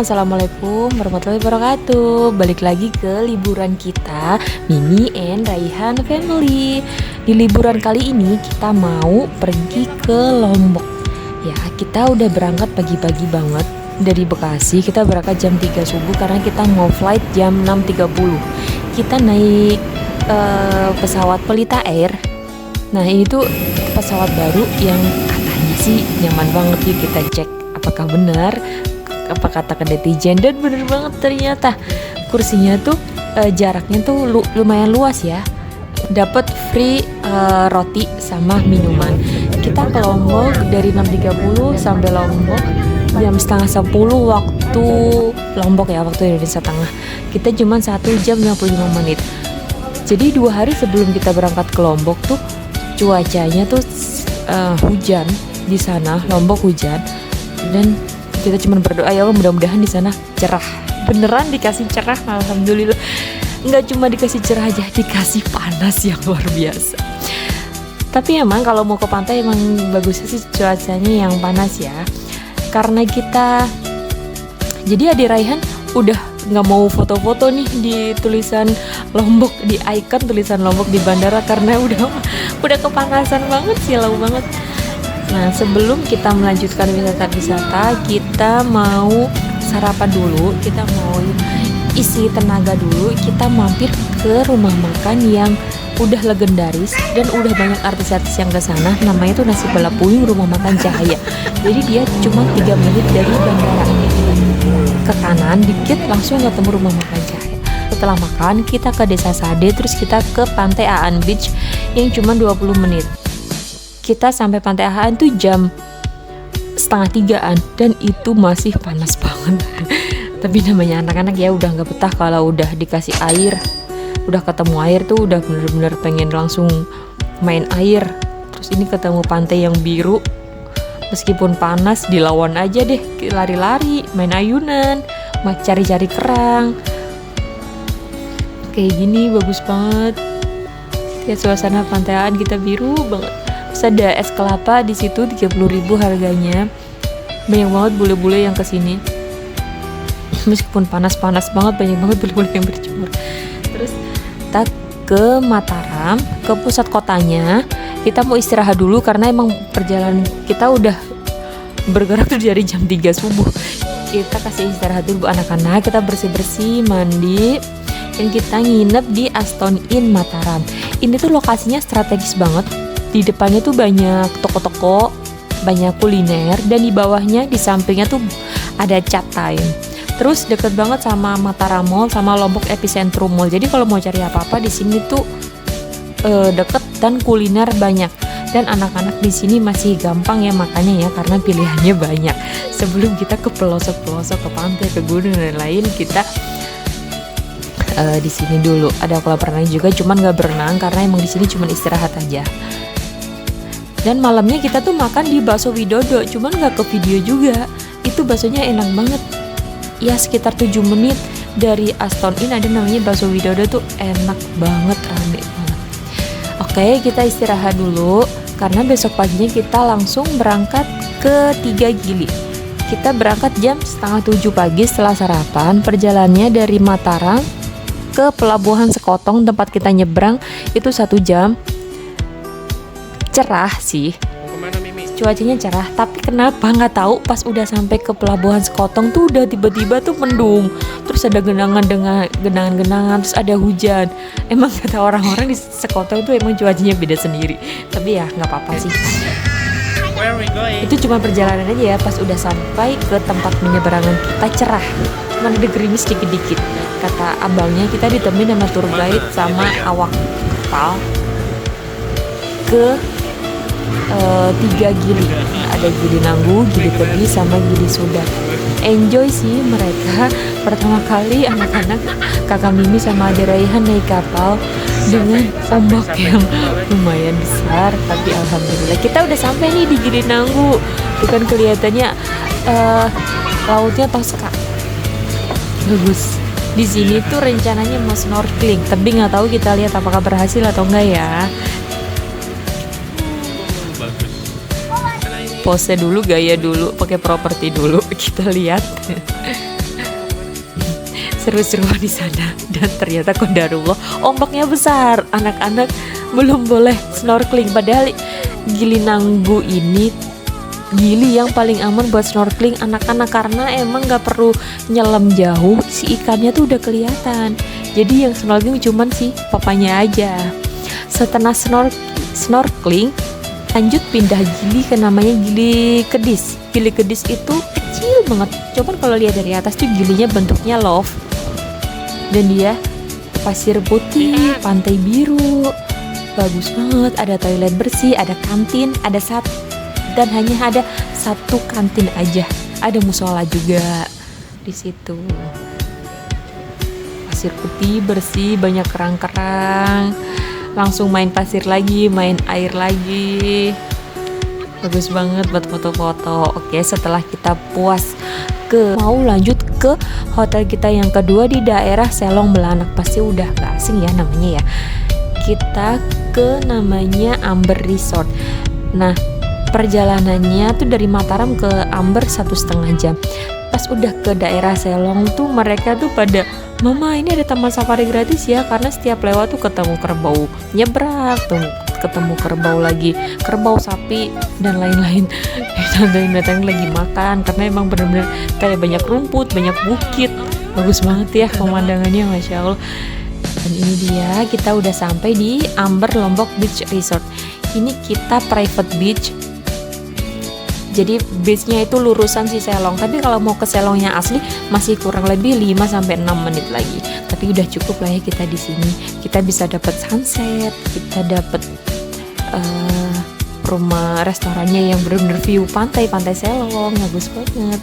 Assalamualaikum warahmatullahi wabarakatuh. Balik lagi ke liburan kita, Mimi and Raihan Family. Di liburan kali ini kita mau pergi ke Lombok. Ya, kita udah berangkat pagi-pagi banget dari Bekasi. Kita berangkat jam 3 subuh karena kita mau flight jam 6.30. Kita naik pesawat Pelita Air. Nah, ini tuh pesawat baru yang katanya sih nyaman banget. Yuk kita cek apakah benar, apa kata netizen, dan bener banget ternyata. Kursinya tuh jaraknya tuh lumayan luas ya. Dapat free roti sama minuman. Kita ke Lombok dari 6.30 sampai Lombok jam setengah 10 waktu Lombok ya, waktu Indonesia Tengah. Kita cuma 1 jam 55 menit. Jadi 2 hari sebelum kita berangkat ke Lombok tuh cuacanya tuh hujan di sana, Lombok hujan, dan kita cuma berdoa ya Allah mudah-mudahan di sana cerah. Beneran dikasih cerah, alhamdulillah. Nggak cuma dikasih cerah aja, dikasih panas yang luar biasa. Tapi emang kalau mau ke pantai emang bagusnya sih cuacanya yang panas ya. Karena kita, jadi Ade Raihan udah nggak mau foto-foto nih di tulisan Lombok, di icon tulisan Lombok di bandara karena udah kepanasan banget, silau banget. Nah, sebelum kita melanjutkan wisata, kita mau sarapan dulu, kita mau isi tenaga dulu. Kita mampir ke rumah makan yang udah legendaris dan udah banyak artis-artis yang kesana. Namanya tuh Nasi Balap Puyuh Rumah Makan Cahaya. Jadi dia cuma 3 menit dari bandara. Ke kanan dikit langsung ketemu Rumah Makan Cahaya. Setelah makan, kita ke Desa Sade, terus kita ke Pantai Aan Beach yang cuma 20 menit. Kita sampai Pantai Aan tuh jam 2:30-an dan itu masih panas banget. Tapi namanya anak-anak ya udah nggak betah kalau udah dikasih air, udah ketemu air tuh udah bener-bener pengen langsung main air. Terus ini ketemu pantai yang biru, meskipun panas dilawan aja deh, lari-lari, main ayunan, cari-cari kerang. Kayak gini bagus banget. Lihat suasana Pantai Aan kita biru banget. Terus ada es kelapa di situ 30.000 harganya. Banyak banget bule-bule yang kesini. Meskipun panas-panas banget, banyak banget bule-bule yang berjemur. Terus kita ke Mataram, ke pusat kotanya. Kita mau istirahat dulu karena emang perjalanan kita udah bergerak tuh dari jam 3 subuh. Kita kasih istirahat dulu anak-anak, kita bersih-bersih, mandi, dan kita nginep di Aston Inn Mataram. Ini tuh lokasinya strategis banget. Di depannya tuh banyak toko-toko, banyak kuliner, dan di bawahnya, di sampingnya tuh ada Chat Time. Terus deket banget sama Mataram Mall, sama Lombok Epicentrum Mall. Jadi kalau mau cari apa-apa di sini tuh deket dan kuliner banyak. Dan anak-anak di sini masih gampang ya makannya ya, karena pilihannya banyak. Sebelum kita ke pelosok-pelosok, ke pantai, ke gunung dan lain, kita di sini dulu. Ada kolam renang juga, cuman nggak berenang karena emang di sini cuman istirahat aja. Dan malamnya kita tuh makan di Bakso Widodo, cuman nggak ke video juga. Itu baksonya enak banget. Ya sekitar 7 menit dari Aston Inn ada namanya Bakso Widodo tuh enak banget, rame banget. Oke, kita istirahat dulu karena besok paginya kita langsung berangkat ke 3 Gili. Kita berangkat jam 6:30 pagi setelah sarapan. Perjalanannya dari Mataram ke Pelabuhan Sekotong tempat kita nyebrang itu 1 jam. Cerah sih, cuacanya cerah, tapi kenapa nggak tahu pas udah sampai ke Pelabuhan Sekotong tuh udah tiba-tiba tuh mendung, terus ada genangan, terus ada hujan. Emang kata orang-orang di Sekotong tuh emang cuacanya beda sendiri, tapi ya nggak apa-apa sih. Itu cuma perjalanan aja ya. Pas udah sampai ke tempat penyeberangan kita cerah, cuma ada gerimis dikit-dikit. Kata abangnya kita ditemenin sama tour guide sama awak kapal ke 3 Gili. Ada Gili Nanggu, Gili Tebing, sama Gili Sudar. Enjoy sih mereka. Pertama kali anak-anak, kakak Mimi sama Ade Raihan naik kapal dengan ombak yang lumayan besar. Tapi alhamdulillah kita udah sampai nih di Gili Nanggu. Bukan kelihatannya lautnya Toska. Bagus. Di sini tuh rencananya mau snorkeling, tapi nggak tahu kita lihat apakah berhasil atau enggak ya. Pose dulu, gaya dulu, pakai properti dulu, kita lihat. seru-seruan di sana. Dan ternyata qadarullah ombaknya besar, anak-anak belum boleh snorkeling. Padahal Gili Nanggu ini gili yang paling aman buat snorkeling anak-anak, karena emang gak perlu nyelam jauh, si ikannya tuh udah kelihatan. Jadi yang snorkeling cuman si papanya aja. Setelah snorkeling lanjut pindah gili ke namanya Gili Kedis. Gili Kedis itu kecil banget, coba kalau lihat dari atas tuh gilinya bentuknya love, dan dia pasir putih, pantai biru, bagus banget, ada toilet bersih, ada kantin, dan hanya ada satu kantin aja, ada musola juga di situ. Pasir putih bersih, banyak kerang-kerang, langsung main pasir lagi, main air lagi, bagus banget buat foto-foto. Oke, setelah kita puas mau lanjut ke hotel kita yang kedua di daerah Selong Belanak. Pasti udah gak asing ya namanya ya. Kita ke namanya Amber Resort. Nah, perjalanannya tuh dari Mataram ke Amber 1,5 jam. Pas udah ke daerah Selong tuh mereka tuh pada, "Mama, ini ada taman safari gratis ya," karena setiap lewat tuh ketemu kerbau nyebrang, tuh ketemu kerbau lagi, kerbau, sapi, dan lain-lain. Datang lagi makan, karena emang bener-bener kayak banyak rumput, banyak bukit, bagus banget ya pemandangannya, Masya Allah. Dan ini dia, kita udah sampai di Amber Lombok Beach Resort. Ini kita private beach, jadi beachnya itu lurusan si Selong. Tapi kalau mau ke Selongnya asli masih kurang lebih 5-6 menit lagi. Tapi udah cukup lah ya kita di sini. Kita bisa dapat sunset, kita dapat rumah restorannya yang bener-bener view pantai Selong, bagus banget.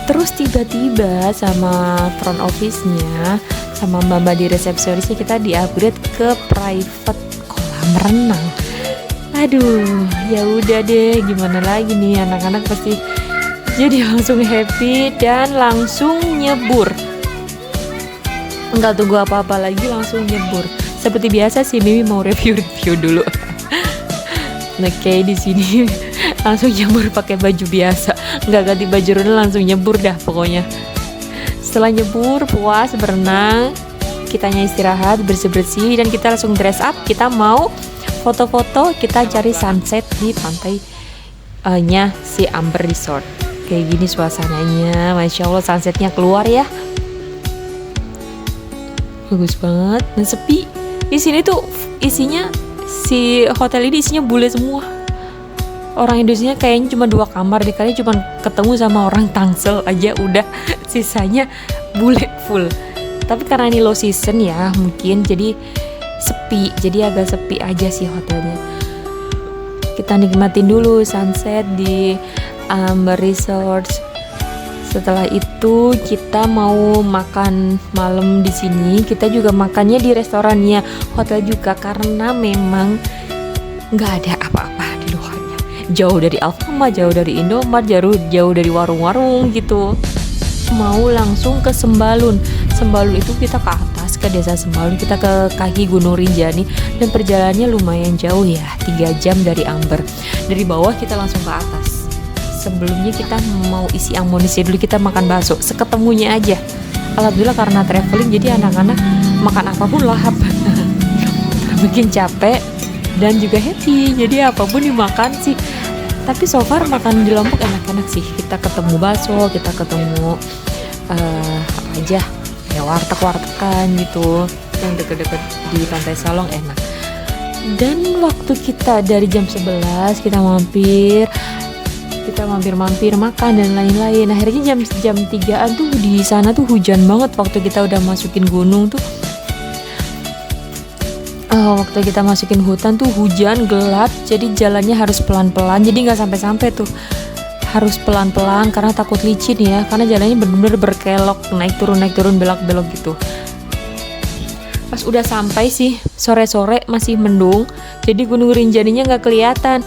Terus tiba-tiba sama front office-nya, sama mbak di resepsionisnya, kita di-upgrade ke private kolam renang. Aduh, ya udah deh, gimana lagi nih, anak-anak pasti jadi langsung happy dan langsung nyebur. Enggak tunggu apa-apa lagi, langsung nyebur. Seperti biasa sih, Mimi mau review dulu. Oke, di sini langsung nyebur pakai baju biasa, nggak ganti baju renang, langsung nyebur dah pokoknya. Setelah nyebur, puas berenang, kitanya istirahat, bersih-bersih, dan kita langsung dress up. Kita mau foto-foto, kita cari sunset di pantai nya si Amber Resort. Kayak gini suasananya, Masya Allah, sunsetnya keluar ya, bagus banget dan sepi. Di sini tuh isinya, si hotel ini isinya bule semua. Orang Indonesia kayaknya cuma 2 kamar, dikali cuma ketemu sama orang Tangsel aja udah, sisanya bule full. Tapi karena ini low season ya mungkin, jadi sepi, jadi agak sepi aja sih hotelnya. Kita nikmatin dulu sunset di Amber Resort. Setelah itu kita mau makan malam di sini. Kita juga makannya di restorannya hotel juga, karena memang nggak ada apa-apa di luarnya. Jauh dari Alfamart, jauh dari Indomaret, jauh dari warung-warung gitu. Mau langsung ke Sembalun. Sembalun itu kita ke atas, ke desa Sembalun, kita ke kaki Gunung Rinjani, dan perjalanannya lumayan jauh ya, 3 jam dari Amber. Dari bawah kita langsung ke atas. Sebelumnya kita mau isi amunisi dulu, kita makan bakso seketemunya aja. Alhamdulillah karena traveling jadi anak-anak makan apapun lahap. Bikin capek dan juga happy, jadi apapun dimakan sih. Tapi so far makan di Lombok enak-enak sih. Kita ketemu bakso, kita ketemu apa aja ya, warteg-wartegan gitu yang deket-deket di pantai Selong, enak. Dan waktu kita dari jam 11 kita mampir makan dan lain-lain. Akhirnya jam 3-an tuh di sana tuh hujan banget waktu kita udah masukin gunung tuh. Waktu kita masukin hutan tuh hujan, gelap, jadi jalannya harus pelan-pelan. Jadi nggak sampai-sampai tuh, harus pelan-pelan karena takut licin ya. Karena jalannya bener-bener berkelok, naik turun belok-belok gitu. Pas udah sampai sih sore-sore masih mendung, jadi Gunung Rinjaninya nggak kelihatan.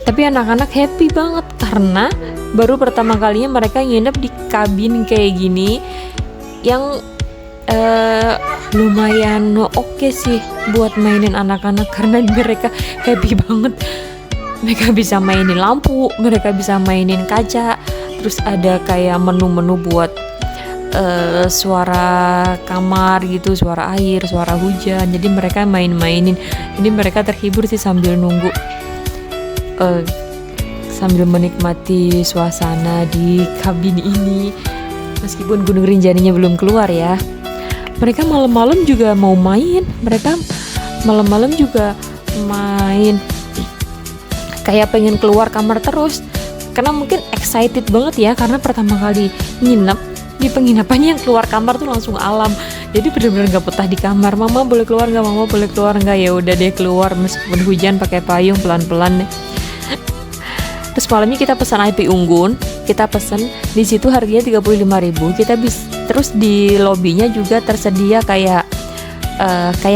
Tapi anak-anak happy banget karena baru pertama kalinya mereka nginep di kabin kayak gini yang lumayan oke sih buat mainin anak-anak, karena mereka happy banget Mereka bisa mainin lampu, mereka bisa mainin kaca, terus ada kayak menu-menu buat suara kamar gitu, suara air, suara hujan. Jadi mereka main-mainin. Jadi mereka terhibur sih sambil nunggu, sambil menikmati suasana di kabin ini. Meskipun Gunung Rinjaninya belum keluar ya. Mereka malam-malam juga mau main. Mereka malam-malam juga main. Kayak pengen keluar kamar terus. Karena mungkin excited banget ya, karena pertama kali nginep di penginapannya yang keluar kamar tuh langsung alam. Jadi benar-benar gak betah di kamar. Mama boleh keluar nggak? Mama boleh keluar nggak? Ya udah deh keluar meskipun hujan, pakai payung pelan-pelan deh. Terus malamnya kita pesan IP Unggun. Kita pesen di situ harganya 35.000. Kita terus di lobbynya juga tersedia kayak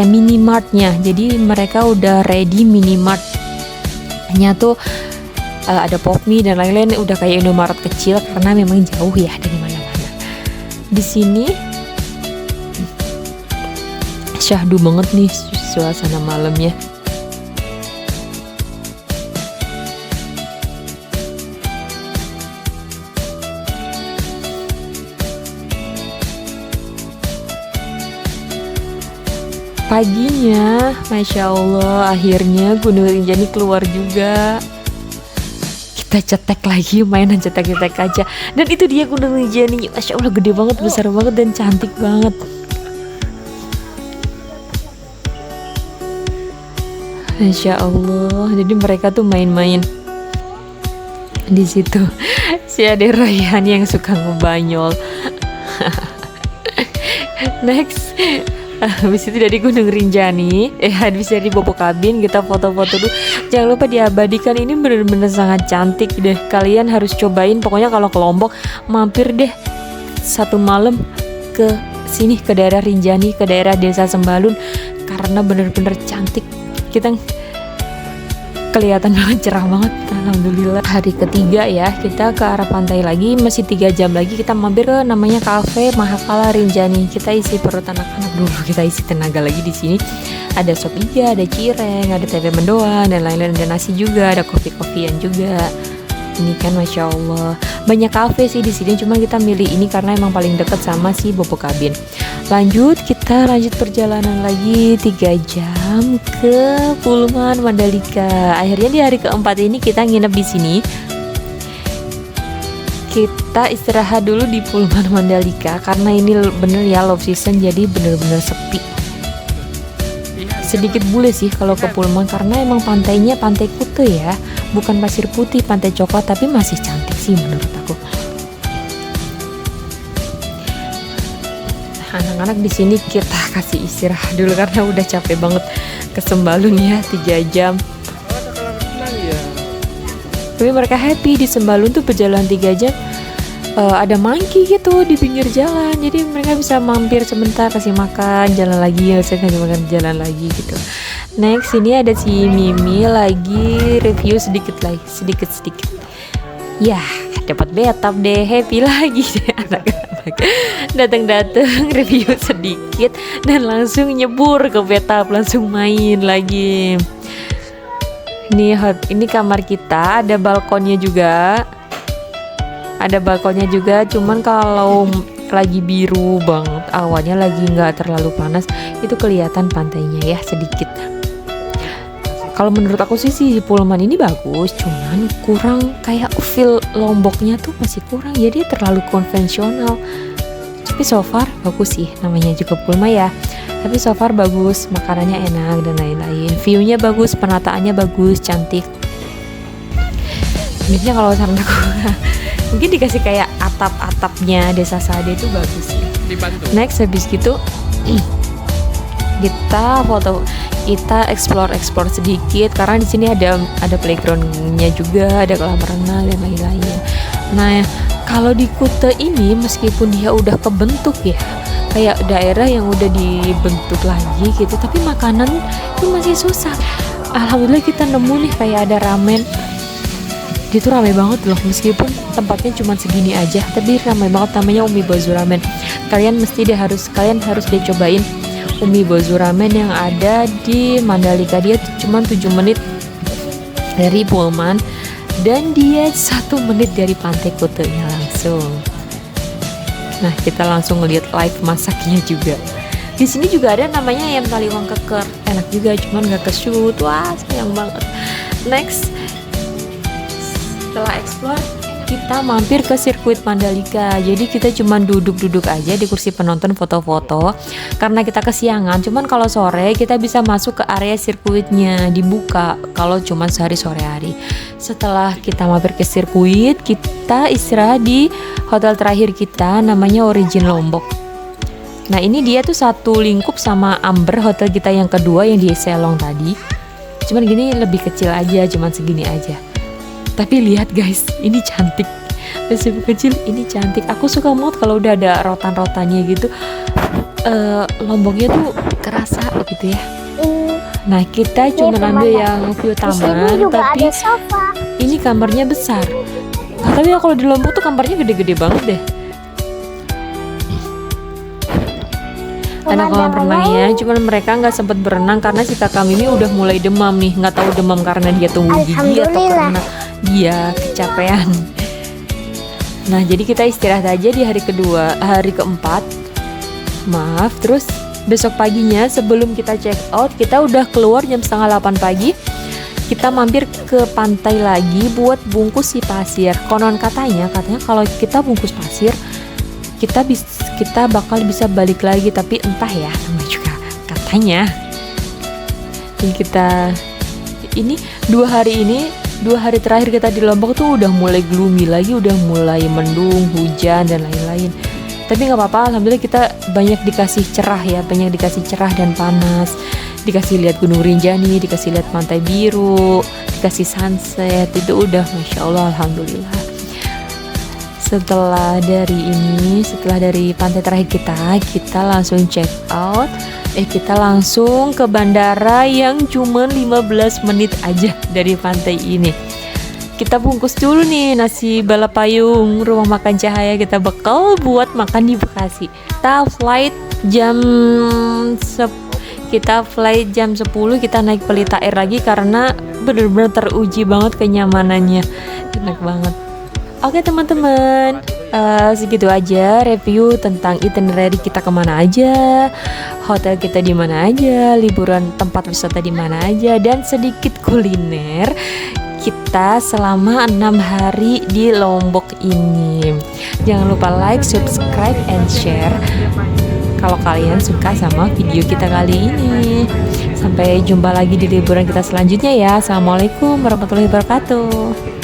minimartnya. Jadi mereka udah ready minimartnya tuh, ada pop mie dan lain-lain, udah kayak Indomaret kecil karena memang jauh ya dari mana-mana. Di sini syahdu banget nih suasana malamnya. Paginya, Masya Allah, akhirnya Gunung Rinjani keluar juga. Kita cetek lagi, mainan cetek-cetek kaca. Dan itu dia Gunung Rinjani. Masya Allah, gede banget, besar banget, dan cantik banget. Masya Allah. Jadi mereka tuh main-main di situ. Si Ade Rayhan yang suka ngebanyol. Next, habis itu dari Gunung Rinjani, habis dari Bobo Kabin, kita foto-foto dulu. Jangan lupa diabadikan, ini bener-bener sangat cantik deh. Kalian harus cobain, pokoknya kalau ke Lombok mampir deh satu malam ke sini, ke daerah Rinjani, ke daerah Desa Sembalun, karena bener-bener cantik. Kita kelihatan banget, cerah banget. Alhamdulillah. Hari ketiga ya, kita ke arah pantai lagi. Masih 3 jam lagi kita mampir ke namanya Cafe Mahakala Rinjani. Kita isi perut anak-anak dulu, kita isi tenaga lagi di sini. Ada sop iga, ada cireng, ada tempe mendoan dan lain-lain, ada nasi juga, ada kopi-kopian juga. Ini kan Masya Allah, banyak kafe sih di sini, cuma kita milih ini karena emang paling dekat sama si Bobo Kabin. Kita lanjut perjalanan lagi 3 jam ke Pullman Mandalika. Akhirnya di hari keempat ini kita nginep di sini. Kita istirahat dulu di Pullman Mandalika karena ini bener ya low season, jadi bener-bener sepi. Sedikit bule sih kalau ke Pullman karena emang pantainya pantai Kuta ya, bukan pasir putih, pantai coklat, tapi masih cantik sih menurut aku. Anak-anak di sini kita kasih istirahat dulu karena udah capek banget ke Sembalun ya, 3 jam. Tapi mereka happy di Sembalun tuh berjalan 3 jam. Ada monkey gitu di pinggir jalan, jadi mereka bisa mampir sebentar, kasih makan, jalan lagi, kasih makan, jalan lagi gitu. Next, ini ada si Mimi lagi review sedikit. Ya, dapat bathtub deh, happy lagi deh anak-anak. Datang review sedikit dan langsung nyebur ke bathtub, langsung main lagi. Ini kamar kita, ada balkonnya juga. Cuman kalau lagi biru banget awannya, lagi nggak terlalu panas, itu kelihatan pantainya ya sedikit. Kalau menurut aku sih si Pullman ini bagus, cuman kurang kayak feel Lomboknya tuh masih kurang, jadi terlalu konvensional. Tapi so far bagus sih, namanya juga Pullman ya. Tapi so far bagus, makanannya enak dan lain-lain. View-nya bagus, penataannya bagus, cantik. Biasanya kalau saran aku mungkin dikasih kayak atap-atapnya Desa Sade itu bagus sih. Next, habis gitu kita explore sedikit karena di sini ada playgroundnya juga, ada kolam renang dan lain-lain. Nah, kalau di Kuta ini meskipun dia udah kebentuk ya, kayak daerah yang udah dibentuk lagi gitu, tapi makanan itu masih susah. Alhamdulillah kita nemu nih kayak ada ramen. Dia tuh ramai banget loh, meskipun tempatnya cuma segini aja, tapi ramai banget, namanya Umi Bozu Ramen. Kalian harus cobain Umi Bozu Ramen yang ada di Mandalika. Dia cuma 7 menit dari Pullman, dan dia 1 menit dari Pantai Kutenya langsung. Nah, kita langsung ngeliat live masaknya juga. Di sini juga ada namanya ayam taliwang keker, enak juga, cuman nggak ke-shoot. Wah, sayang banget. Next, setelah explore, kita mampir ke sirkuit Mandalika. Jadi kita cuman duduk-duduk aja di kursi penonton foto-foto karena kita kesiangan. Cuman kalau sore kita bisa masuk ke area sirkuitnya, dibuka kalau cuman sehari sore hari. Setelah kita mampir ke sirkuit, kita istirahat di hotel terakhir kita, namanya Origin Lombok. Nah, ini dia tuh satu lingkup sama Amber, hotel kita yang kedua yang di Selong tadi. Cuman gini lebih kecil aja, cuman segini aja. Tapi lihat guys, ini cantik. Meskipun kecil, ini cantik. Aku suka banget kalau udah ada rotan-rotannya gitu. Lomboknya tuh kerasa gitu ya. Nah, kita cuma ambil yang view taman, tapi ini kamarnya besar. Nah, tapi ya kalau di Lombok tuh kamarnya gede-gede banget deh. Ada kolam renangnya, cuman mereka nggak sempet berenang karena si kakak Mimi udah mulai demam nih. Nggak tahu demam karena dia tumbuh gigi atau karena dia kecapean. Nah, jadi kita istirahat aja di hari keempat. Maaf, terus besok paginya sebelum kita check out, kita udah keluar jam 7:30 pagi. Kita mampir ke pantai lagi buat bungkus si pasir. Konon katanya kalau kita bungkus pasir, kita bakal bisa balik lagi, tapi entah ya, namanya juga katanya. Jadi kita ini 2 hari terakhir kita di Lombok tuh udah mulai gloomy lagi, udah mulai mendung, hujan dan lain-lain. Tapi nggak apa-apa, alhamdulillah kita banyak dikasih cerah ya, banyak dikasih cerah dan panas, dikasih lihat Gunung Rinjani, dikasih lihat pantai biru, dikasih sunset, itu udah masya Allah, alhamdulillah. Setelah dari pantai terakhir kita langsung check out. Kita langsung ke bandara yang cuma 15 menit aja dari pantai ini. Kita bungkus dulu nih nasi balapayung, rumah makan cahaya, kita bekal buat makan di Bekasi. Kita flight jam 10, kita naik Pelita Air lagi karena bener-bener teruji banget kenyamanannya. Enak banget. Oke teman-teman, segitu aja review tentang itinerary kita kemana aja, hotel kita di mana aja, liburan tempat wisata di mana aja, dan sedikit kuliner kita selama 6 hari di Lombok ini. Jangan lupa like, subscribe, and share kalau kalian suka sama video kita kali ini. Sampai jumpa lagi di liburan kita selanjutnya ya. Assalamualaikum warahmatullahi wabarakatuh.